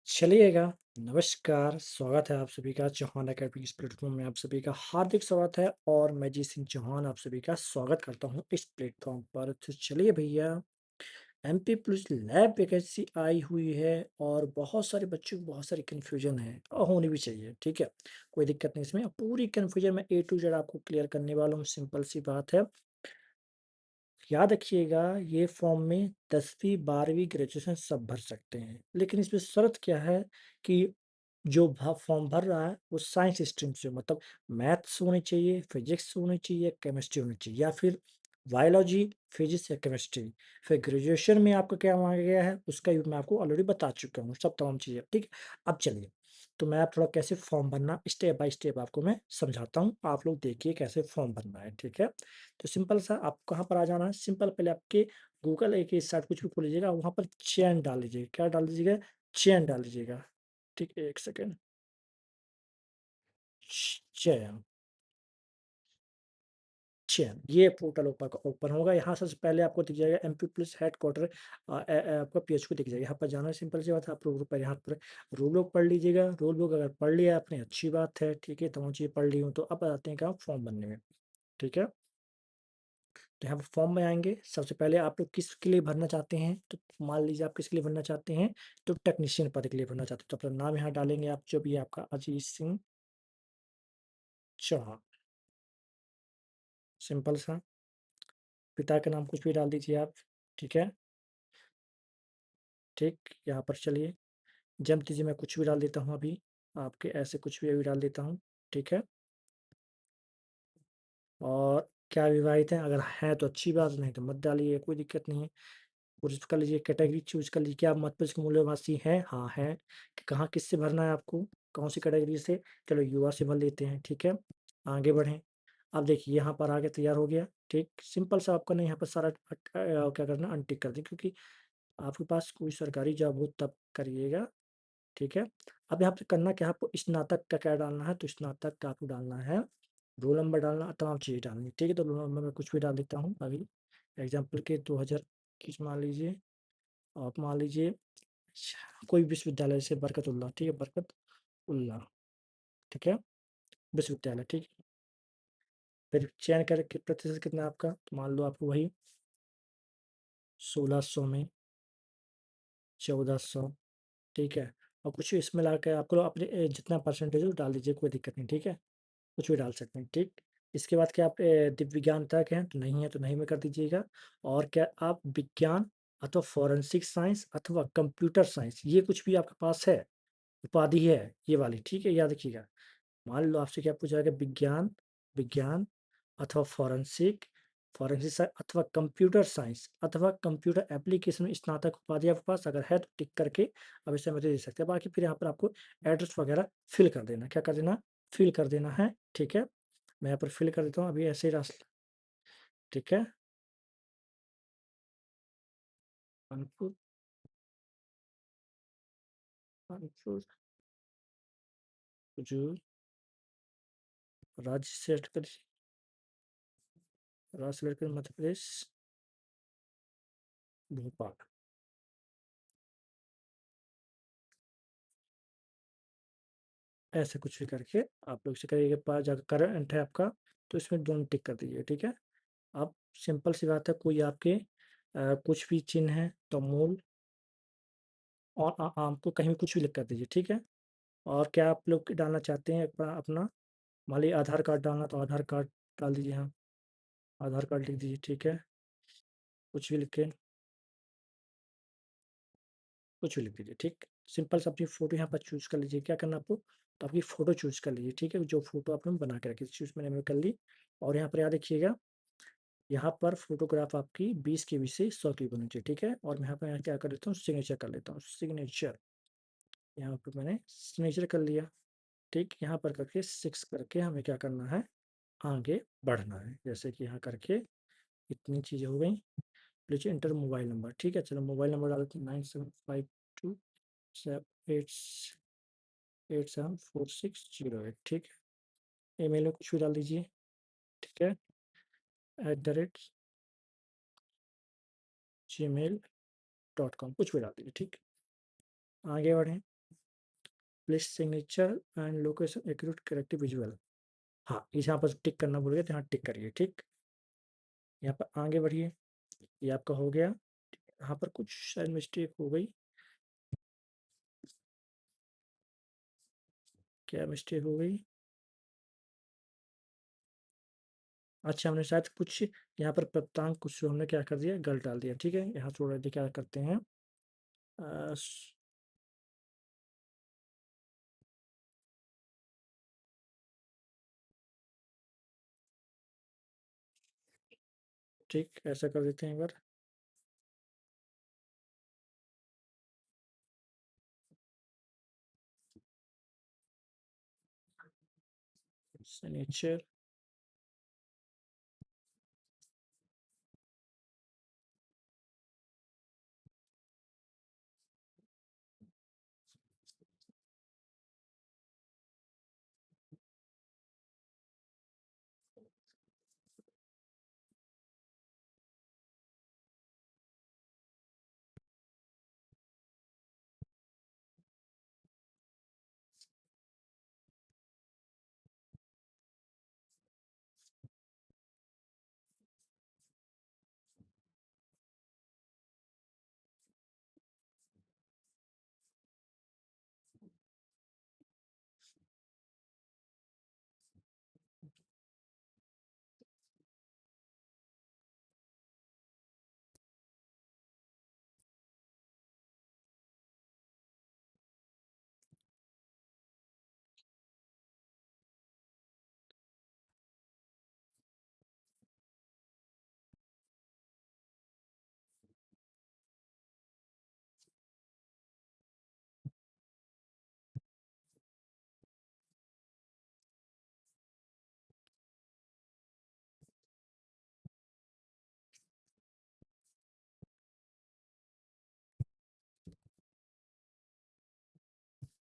चलिएगा, नमस्कार, स्वागत है आप सभी का चौहान अकेडमी इस प्लेटफ़ॉर्म में आप सभी का हार्दिक स्वागत है और मैं जी सिंह चौहान आप सभी का स्वागत करता हूँ इस प्लेटफ़ॉर्म पर। तो चलिए भैया, एमपी पुलिस लैब वैकेंसी आई हुई है और बहुत सारे बच्चों को बहुत सारी कन्फ्यूज़न है और होनी भी चाहिए, ठीक है? कोई दिक्कत नहीं इसमें, पूरी कन्फ्यूज़न मैं ए टू ज़ेड आपको क्लियर करने वाला हूँ, सिंपल सी बात है। याद रखिएगा ये फॉर्म में 10वीं 12वीं ग्रेजुएशन सब भर सकते हैं, लेकिन इसमें शर्त क्या है कि जो फॉर्म भर रहा है वो साइंस स्ट्रीम से हो, मतलब मैथ्स होनी चाहिए, फिजिक्स होनी चाहिए, केमिस्ट्री होनी चाहिए या फिर बायोलॉजी, फिजिक्स या केमिस्ट्री। फिर ग्रेजुएशन में आपका क्या मांगा गया है उसका भी मैं आपको ऑलरेडी बता चुका हूँ, सब तमाम चीज़ें, ठीक है। अब चलिए, तो मैं आप थोड़ा कैसे फॉर्म भरना स्टेप बाय स्टेप आपको मैं समझाता हूँ, आप लोग देखिए कैसे फॉर्म भरना है, ठीक है। तो सिंपल सा आप कहाँ पर आ जाना है, सिंपल पहले आपके गूगल एक ही साइट कुछ भी खोल लीजिएगा, वहाँ पर चयन डाल लीजिएगा, क्या डाल दीजिएगा, चयन डाल लीजिएगा, ठीक है, 1 सेकंड। चयन, चयन, ये पोर्टल ओपन ओपन होगा। यहाँ सबसे पहले आपको दिख जाएगा एमपी प्लस हेडक्वार्टर आपका पीएचक्यू दिख जाएगा। यहाँ पर जाना है, सिंपल सी बात है। आप लोग पर यहाँ पर रूल बुक पढ़ लीजिएगा। रूल बुक अगर पढ़ लिया आपने अच्छी बात है, ठीक है, तमाम चीज़ें पढ़ ली हूँ तो अब आते हैं काम फॉर्म भरने में, ठीक है। तो यहाँ पर फॉर्म में आएंगे, सबसे पहले आप लोग किसके लिए भरना चाहते हैं, तो मान लीजिए आप किसके लिए भरना चाहते हैं, तो टेक्नीशियन पद के लिए भरना चाहते हैं। तो अपना नाम यहाँ डालेंगे आप, जो भी है आपका अजीत सिंह चौहान, सिंपल सा। पिता का नाम कुछ भी डाल दीजिए आप, ठीक है, ठीक। यहाँ पर चलिए, जन्म तिथि मैं कुछ भी डाल देता हूँ अभी, आपके ऐसे कुछ भी अभी डाल देता हूँ, ठीक है। और क्या विवाहित हैं, अगर हैं तो अच्छी बात, नहीं तो मत डालिए, कोई दिक्कत नहीं है। कोशिश कर लीजिए, कैटेगरी चूज़ कर लीजिए, क्या आप मध्य प्रदेश के मूल्यवासी हैं? हाँ, हैं। कि कहाँ किससे भरना है आपको? कौन-सी कैटेगरी से? चलो युवा से भर लेते हैं, ठीक है। आगे बढ़ें। अब देखिए यहाँ पर आगे तैयार हो गया, ठीक। सिंपल सा आपको ना यहाँ पर सारा क्या करना है अनटिक कर दें, क्योंकि आपके पास कोई सरकारी जॉब हो तब करिएगा, ठीक है। अब यहाँ पे करना क्या है, आपको स्नातक का क्या डालना है, तो स्नातक का आपको डालना है, रोल नंबर डालना, तमाम चीज़ें डालनी है, ठीक है। तो रोल नंबर मैं कुछ भी डाल देता हूँ अभी, एग्ज़ाम्पल के 2021 मान लीजिए। आप मान लीजिए कोई विश्वविद्यालय जैसे बरकतुल्लाह, ठीक है, बरकतउल्लाह, ठीक है, विश्वविद्यालय, ठीक है। फिर चयन करके प्रतिशत कितना है आपका, तो मान लो आपको वही 1600 में 1400, ठीक है। और कुछ इसमें ला के आपको अपने जितना परसेंटेज हो डाल दीजिए, कोई दिक्कत नहीं, ठीक है। कुछ भी डाल सकते हैं, ठीक। इसके बाद क्या आप दिव्य विज्ञान तक हैं, तो नहीं है तो नहीं में कर दीजिएगा। और क्या आप विज्ञान अथवा फोरेंसिक साइंस अथवा कंप्यूटर साइंस, ये कुछ भी आपके पास है, उपाधि है ये वाली, ठीक है, याद रखिएगा। मान लो आपसे क्या पूछा जाएगा, विज्ञान, विज्ञान अथवा अथवा कंप्यूटर साइंस अथवा कंप्यूटर एप्लीकेशन में स्नातक उपाधि आपके पास अगर है तो टिक करके अब इसे मुझे दे सकते हैं। बाकी फिर यहाँ पर आपको एड्रेस वगैरह फिल कर देना, क्या कर देना, फिल कर देना है, ठीक है। मैं यहाँ पर फिल कर देता हूँ अभी ऐसे ही रास्ता, ठीक है। कानपुर, कानपुर जो राज्य सेलेक्ट कर, राज्य सेलेक्ट कर मध्य प्रदेश, भोपाल, ऐसे कुछ भी करके आप लोग से करिएगा। पास जाकर करंट है आपका, तो इसमें दोनों टिक कर दीजिए, ठीक है। अब सिंपल सी बात है, कोई आपके कुछ भी चिन्ह है तो मूल और आम को कहीं भी कुछ भी लिख कर दीजिए, ठीक है। और क्या आप लोग डालना चाहते हैं अपना अपना, मान लीजिए आधार कार्ड डालना तो आधार कार्ड डाल दीजिए, हाँ, आधार कार्ड लिख दीजिए, ठीक है। कुछ भी लिख के, कुछ भी लिख दीजिए, ठीक। सिंपल सा अपनी फ़ोटो यहाँ पर चूज़ कर लीजिए, क्या करना आपको, तो आपकी फ़ोटो चूज़ कर लीजिए, ठीक है। जो फ़ोटो आपने बना के रखी थी, चूज़ मैंने कर ली। और यहाँ पर याद रखिएगा, यहाँ पर फ़ोटोग्राफ आपकी 20 केबी से 100 केबी होनी चाहिए, ठीक है। और मैं यहाँ पे क्या कर लेता हूँ, सिग्नेचर कर लेता हूँ, सिग्नेचर। यहाँ पे मैंने सिग्नेचर कर लिया, ठीक। यहाँ पर करके 6 करके हमें क्या करना है, आगे बढ़ना है। जैसे कि यहाँ करके इतनी चीज़ें हो गई। नीचे एंटर मोबाइल नंबर, ठीक है। चलो मोबाइल नंबर डाल देते हैं, 9752 874608, ठीक है। ईमेल में कुछ भी डाल दीजिए, ठीक है, @gmail.com कुछ भी डाल दीजिए, ठीक। आगे बढ़ें, place signature and location accurate corrective visual. हाँ, इस यहाँ पर टिक करना भूल गए तो यहाँ टिक करिए, ठीक। यहाँ पर आगे बढ़िए, ये आपका हो गया। यहाँ पर कुछ शायद मिस्टेक हो गई, क्या मिस्टेक हो गई? अच्छा, हमने शायद कुछ यहाँ पर प्राप्तांक कुछ हमने क्या कर दिया, गलत डाल दिया, ठीक है। यहाँ थोड़ा देखिए क्या करते हैं, ठीक, ऐसा कर देते हैं एक बार। सिग्नेचर